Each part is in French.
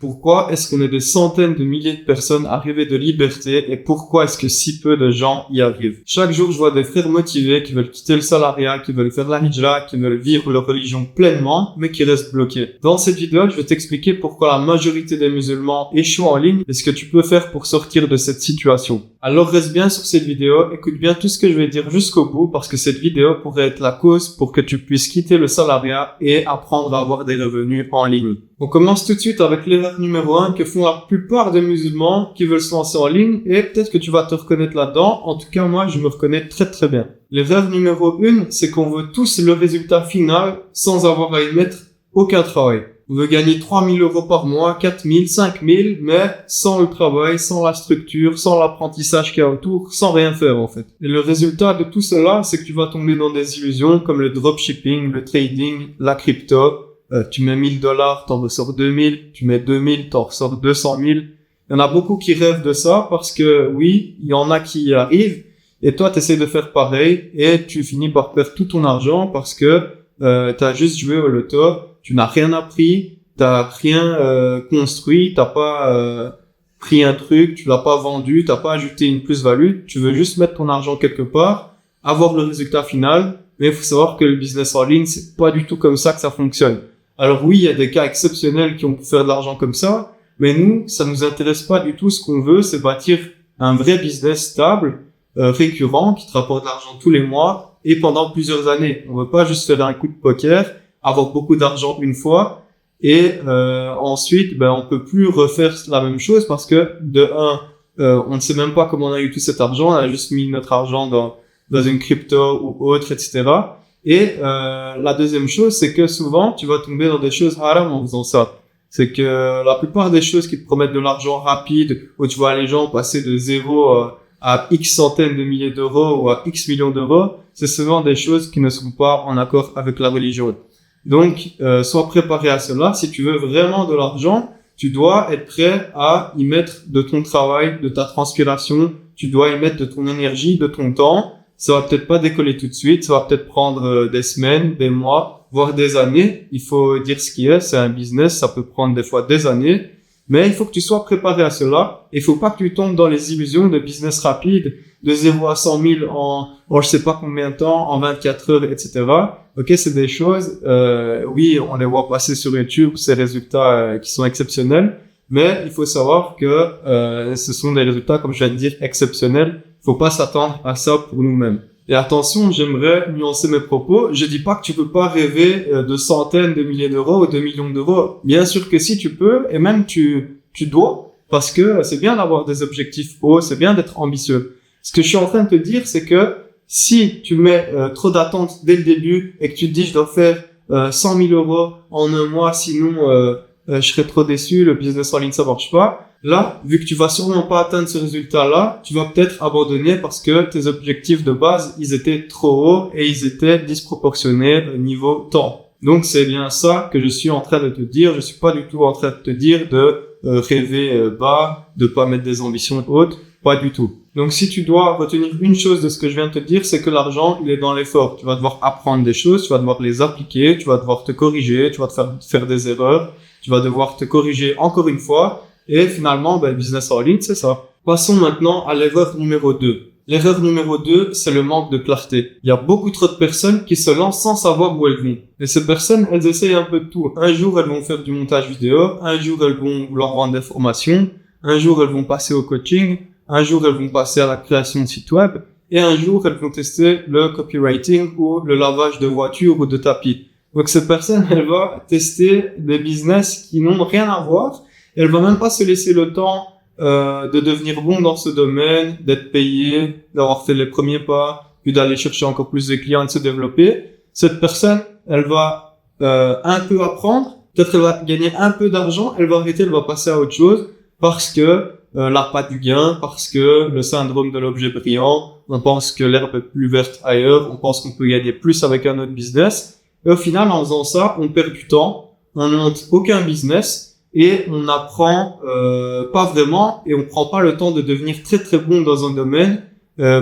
Pourquoi est-ce qu'on est des centaines de milliers de personnes à rêver de liberté et pourquoi est-ce que si peu de gens y arrivent? Chaque jour, je vois des frères motivés qui veulent quitter le salariat, qui veulent faire la hijra, qui veulent vivre leur religion pleinement, mais qui restent bloqués. Dans cette vidéo, je vais t'expliquer pourquoi la majorité des musulmans échouent en ligne et ce que tu peux faire pour sortir de cette situation. Alors reste bien sur cette vidéo, écoute bien tout ce que je vais dire jusqu'au bout parce que cette vidéo pourrait être la cause pour que tu puisses quitter le salariat et apprendre à avoir des revenus en ligne. On commence tout de suite avec l'erreur numéro 1 que font la plupart des musulmans qui veulent se lancer en ligne et peut-être que tu vas te reconnaître là-dedans. En tout cas, moi, je me reconnais très très bien. L'erreur numéro 1, c'est qu'on veut tous le résultat final sans avoir à y mettre aucun travail. On veut gagner 3 000 € par mois, 4 000, 5 000, mais sans le travail, sans la structure, sans l'apprentissage qu'il y a autour, sans rien faire en fait. Et le résultat de tout cela, c'est que tu vas tomber dans des illusions comme le dropshipping, le trading, la crypto. Tu mets 1 000 $, t'en ressors 2 000, tu mets 2 000, t'en ressors 200 000. Il y en a beaucoup qui rêvent de ça parce que oui, il y en a qui y arrivent et toi t'essaies de faire pareil et tu finis par perdre tout ton argent parce que t'as juste joué au loto, tu n'as rien appris, t'as rien construit, t'as pas pris un truc, tu l'as pas vendu, t'as pas ajouté une plus-value, tu veux juste mettre ton argent quelque part, avoir le résultat final, mais il faut savoir que le business en ligne, c'est pas du tout comme ça que ça fonctionne. Alors oui, il y a des cas exceptionnels qui ont pu faire de l'argent comme ça, mais nous, ça nous intéresse pas du tout. Ce qu'on veut, c'est bâtir un vrai business stable, récurrent, qui te rapporte de l'argent tous les mois et pendant plusieurs années. On veut pas juste faire un coup de poker, avoir beaucoup d'argent une fois et ensuite, on peut plus refaire la même chose parce que on ne sait même pas comment on a eu tout cet argent. On a juste mis notre argent dans une crypto ou autre, etc. Et la deuxième chose, c'est que souvent, tu vas tomber dans des choses haram en faisant ça. C'est que la plupart des choses qui te promettent de l'argent rapide, où tu vois les gens passer de zéro à X centaines de milliers d'euros ou à X millions d'euros, c'est souvent des choses qui ne sont pas en accord avec la religion. Donc, sois préparé à cela. Si tu veux vraiment de l'argent, tu dois être prêt à y mettre de ton travail, de ta transpiration, tu dois y mettre de ton énergie, de ton temps. Ça va peut-être pas décoller tout de suite, ça va peut-être prendre des semaines, des mois, voire des années. Il faut dire ce qui est, c'est un business, ça peut prendre des fois des années, mais il faut que tu sois préparé à cela. Il faut pas que tu tombes dans les illusions de business rapide, de 0 à 100 000 en je sais pas combien de temps, en 24 heures, etc. Ok, c'est des choses, oui, on les voit passer sur YouTube, ces résultats qui sont exceptionnels, mais il faut savoir que ce sont des résultats, comme je viens de dire, exceptionnels. Faut pas s'attendre à ça pour nous-mêmes. Et attention, j'aimerais nuancer mes propos. Je dis pas que tu peux pas rêver de centaines de milliers d'euros ou de millions d'euros. Bien sûr que si tu peux, et même tu dois, parce que c'est bien d'avoir des objectifs hauts, c'est bien d'être ambitieux. Ce que je suis en train de te dire, c'est que si tu mets trop d'attentes dès le début et que tu te dis je dois faire 100 000 € en un mois, sinon je serais trop déçu, le business en ligne ça marche pas. Là, vu que tu vas sûrement pas atteindre ce résultat-là, tu vas peut-être abandonner parce que tes objectifs de base, ils étaient trop hauts et ils étaient disproportionnés au niveau temps. Donc c'est bien ça que je suis en train de te dire. Je suis pas du tout en train de te dire de rêver bas, de pas mettre des ambitions hautes, pas du tout. Donc si tu dois retenir une chose de ce que je viens de te dire, c'est que l'argent, il est dans l'effort. Tu vas devoir apprendre des choses, tu vas devoir les appliquer, tu vas devoir te corriger, tu vas faire des erreurs, tu vas devoir te corriger encore une fois. Et finalement, le business en ligne, c'est ça. Passons maintenant à l'erreur numéro 2. L'erreur numéro 2, c'est le manque de clarté. Il y a beaucoup trop de personnes qui se lancent sans savoir où elles vont. Et ces personnes, elles essayent un peu de tout. Un jour, elles vont faire du montage vidéo. Un jour, elles vont vouloir vendre des formations. Un jour, elles vont passer au coaching. Un jour, elles vont passer à la création de sites web. Et un jour, elles vont tester le copywriting ou le lavage de voitures ou de tapis. Donc, cette personne, elle va tester des business qui n'ont rien à voir. Elle va même pas se laisser le temps de devenir bon dans ce domaine, d'être payé, d'avoir fait les premiers pas, puis d'aller chercher encore plus de clients et de se développer. Cette personne, elle va un peu apprendre, peut-être elle va gagner un peu d'argent, elle va arrêter, elle va passer à autre chose parce que l'appât du gain, parce que le syndrome de l'objet brillant, on pense que l'herbe est plus verte ailleurs, on pense qu'on peut gagner plus avec un autre business. Et au final, en faisant ça, on perd du temps, on ne monte aucun business. Et on n'apprend pas vraiment et on prend pas le temps de devenir très très bon dans un domaine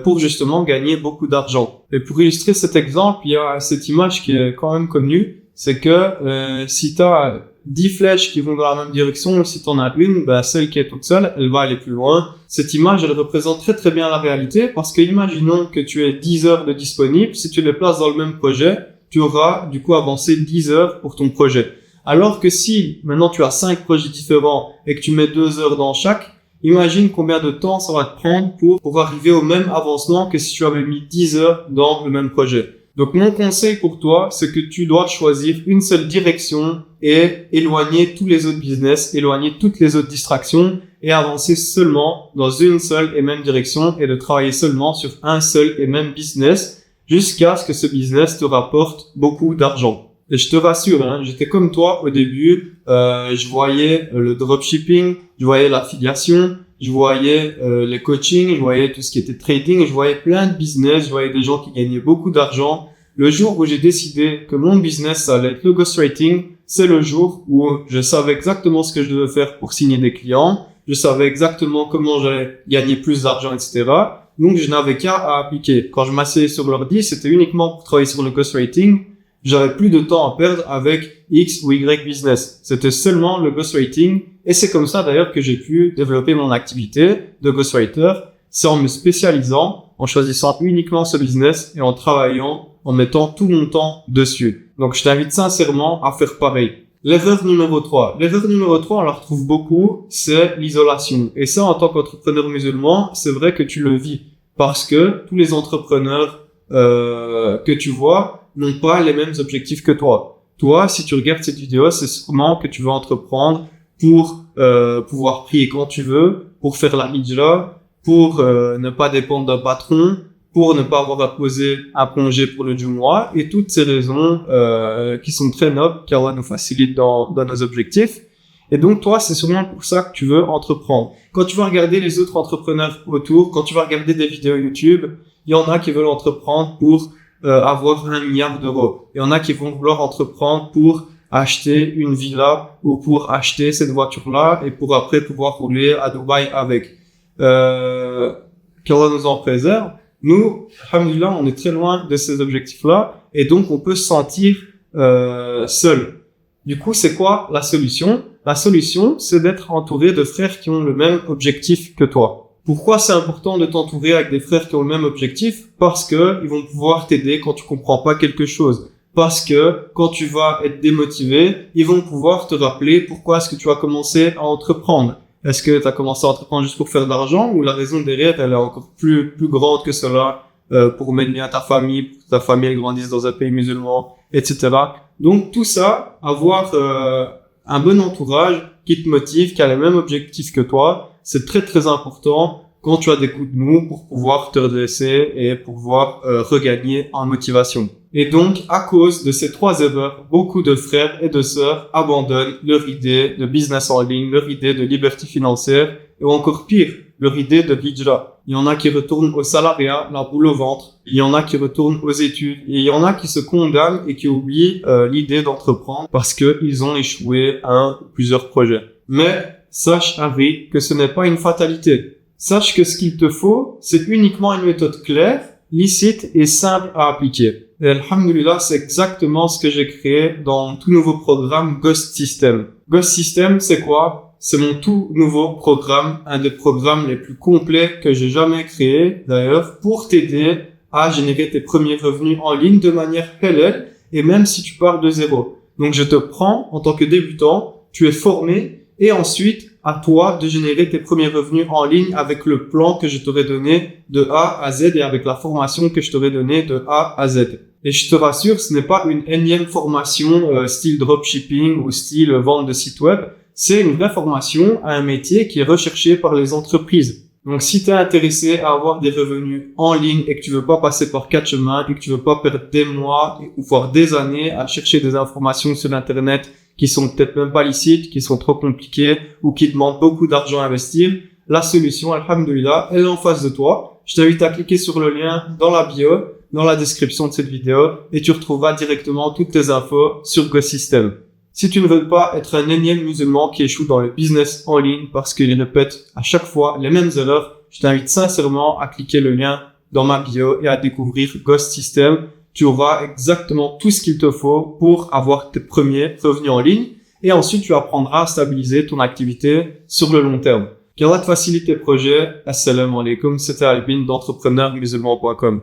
pour justement gagner beaucoup d'argent. Et pour illustrer cet exemple, il y a cette image qui est quand même connue, c'est que si tu as 10 flèches qui vont dans la même direction. Si t'en as une, celle qui est toute seule, elle va aller plus loin. Cette image, elle représente très très bien la réalité parce que imaginons que tu aies 10 heures de disponibles. Si tu les places dans le même projet, tu auras du coup avancé 10 heures pour ton projet. Alors que si maintenant tu as 5 projets différents et que tu mets 2 heures dans chaque, imagine combien de temps ça va te prendre pour arriver au même avancement que si tu avais mis 10 heures dans le même projet. Donc mon conseil pour toi, c'est que tu dois choisir une seule direction et éloigner tous les autres business, éloigner toutes les autres distractions et avancer seulement dans une seule et même direction et de travailler seulement sur un seul et même business jusqu'à ce que ce business te rapporte beaucoup d'argent. Et je te rassure, j'étais comme toi au début, je voyais le dropshipping, je voyais l'affiliation, je voyais les coachings, je voyais tout ce qui était trading, je voyais plein de business, je voyais des gens qui gagnaient beaucoup d'argent. Le jour où j'ai décidé que mon business ça allait être le ghostwriting, c'est le jour où je savais exactement ce que je devais faire pour signer des clients, je savais exactement comment j'allais gagner plus d'argent, etc. Donc je n'avais qu'à appliquer. Quand je m'asseyais sur l'ordi, c'était uniquement pour travailler sur le ghostwriting. J'avais plus de temps à perdre avec X ou Y business. C'était seulement le ghostwriting. Et c'est comme ça d'ailleurs que j'ai pu développer mon activité de ghostwriter. C'est en me spécialisant, en choisissant uniquement ce business et en travaillant, en mettant tout mon temps dessus. Donc je t'invite sincèrement à faire pareil. L'erreur numéro 3. L'erreur numéro 3, on la retrouve beaucoup, c'est l'isolation. Et ça, en tant qu'entrepreneur musulman, c'est vrai que tu le vis. Parce que tous les entrepreneurs que tu vois n'ont pas les mêmes objectifs que toi. Toi, si tu regardes cette vidéo, c'est sûrement que tu veux entreprendre pour pouvoir prier quand tu veux, pour faire la hijra, pour ne pas dépendre d'un patron, pour ne pas avoir à poser un congé pour le Jumu'ah, et toutes ces raisons qui sont très nobles, qu'Allah nous facilite dans nos objectifs. Et donc toi, c'est sûrement pour ça que tu veux entreprendre. Quand tu vas regarder les autres entrepreneurs autour, quand tu vas regarder des vidéos YouTube, il y en a qui veulent entreprendre pour avoir 1 milliard d'euros. Il y en a qui vont vouloir entreprendre pour acheter une villa ou pour acheter cette voiture-là et pour après pouvoir rouler à Dubaï avec. Qu'Allah nous en préserve. Nous, alhamdoulilah, on est très loin de ces objectifs-là et donc on peut se sentir seul. Du coup, c'est quoi la solution? La solution, c'est d'être entouré de frères qui ont le même objectif que toi. Pourquoi c'est important de t'entourer avec des frères qui ont le même objectif? Parce que ils vont pouvoir t'aider quand tu comprends pas quelque chose. Parce que quand tu vas être démotivé, ils vont pouvoir te rappeler pourquoi est-ce que tu as commencé à entreprendre. Est-ce que tu as commencé à entreprendre juste pour faire de l'argent ou la raison derrière, elle est encore plus grande que cela, pour mener à ta famille, pour que ta famille grandisse dans un pays musulman, etc. Donc tout ça, avoir un bon entourage qui te motive, qui a les mêmes objectifs que toi, c'est très très important quand tu as des coups de mou pour pouvoir te redresser et pouvoir regagner en motivation. Et donc, à cause de ces 3 erreurs, beaucoup de frères et de sœurs abandonnent leur idée de business en ligne, leur idée de liberté financière, et encore pire, leur idée de hijra. Il y en a qui retournent au salariat, la boule au ventre. Il y en a qui retournent aux études. Et il y en a qui se condamnent et qui oublient l'idée d'entreprendre parce qu'ils ont échoué à un ou plusieurs projets. Mais sache, Harry, que ce n'est pas une fatalité. Sache que ce qu'il te faut, c'est uniquement une méthode claire, licite et simple à appliquer. Et alhamdoulilah, c'est exactement ce que j'ai créé dans mon tout nouveau programme Ghost System. Ghost System, c'est quoi? C'est mon tout nouveau programme, un des programmes les plus complets que j'ai jamais créé, d'ailleurs, pour t'aider à générer tes premiers revenus en ligne de manière halal, et même si tu pars de zéro. Donc je te prends en tant que débutant, tu es formé, et ensuite, à toi de générer tes premiers revenus en ligne avec le plan que je t'aurais donné de A à Z et avec la formation que je t'aurais donnée de A à Z. Et je te rassure, ce n'est pas une énième formation style dropshipping ou style vente de site web. C'est une vraie formation à un métier qui est recherché par les entreprises. Donc si tu es intéressé à avoir des revenus en ligne et que tu veux pas passer par 4 chemins et que tu veux pas perdre des mois ou voire des années à chercher des informations sur Internet qui sont peut-être même pas licites, qui sont trop compliquées ou qui demandent beaucoup d'argent à investir, la solution, alhamdoulilah, elle est en face de toi. Je t'invite à cliquer sur le lien dans la bio, dans la description de cette vidéo et tu retrouveras directement toutes tes infos sur GoSystem. Si tu ne veux pas être un énième musulman qui échoue dans le business en ligne parce qu'il répète à chaque fois les mêmes erreurs, je t'invite sincèrement à cliquer le lien dans ma bio et à découvrir Ghost System. Tu auras exactement tout ce qu'il te faut pour avoir tes premiers revenus en ligne. Et ensuite, tu apprendras à stabiliser ton activité sur le long terme. Qu'Allah te facilite tes projets. Assalamu alaikum, c'était Albin d'entrepreneurmusulman.com.